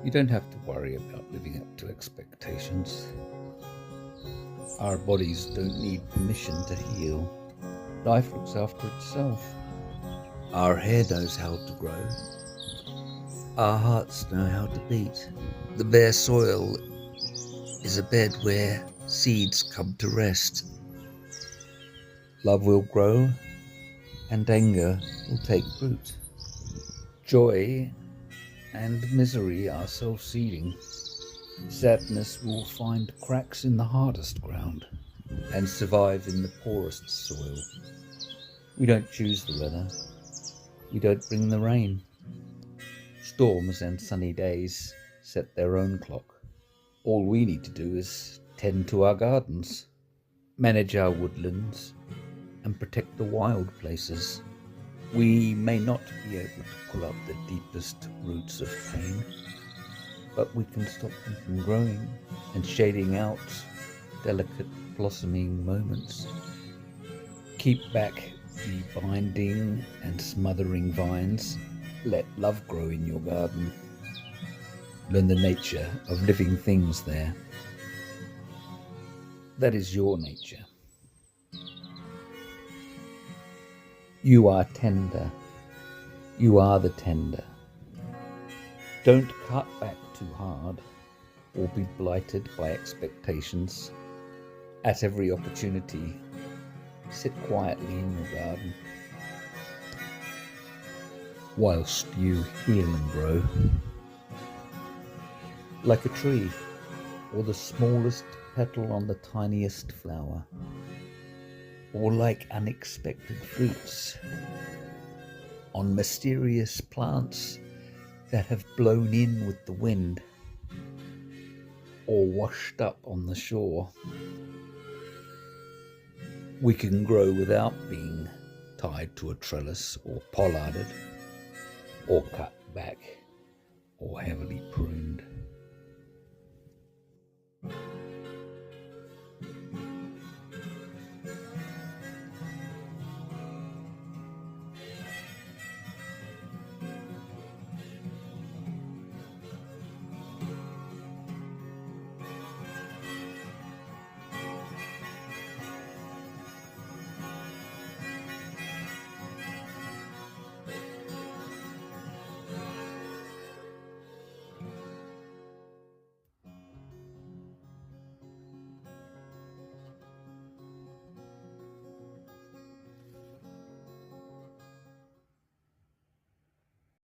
You don't have to worry about living up to expectations. Our bodies don't need permission to heal. Life looks after itself. Our hair knows how to grow. Our hearts know how to beat. The bare soil is a bed where seeds come to rest. Love will grow and anger will take root. Joy and misery are self-seeding. Sadness will find cracks in the hardest ground and survive in the poorest soil. We don't choose the weather. We don't bring the rain. Storms and sunny days set their own clock. All we need to do is tend to our gardens, manage our woodlands, and protect the wild places. We may not be able to pull up the deepest roots of pain, but we can stop them from growing and shading out delicate blossoming moments. Keep back the binding and smothering vines. Let love grow in your garden. Learn the nature of living things there. That is your nature. You are tender. You are the tender. Don't cut back too hard or be blighted by expectations. At every opportunity, sit quietly in your garden whilst you heal and grow. Like a tree or the smallest petal on the tiniest flower, or like unexpected fruits on mysterious plants that have blown in with the wind or washed up on the shore. We can grow without being tied to a trellis or pollarded or cut back or heavily pruned.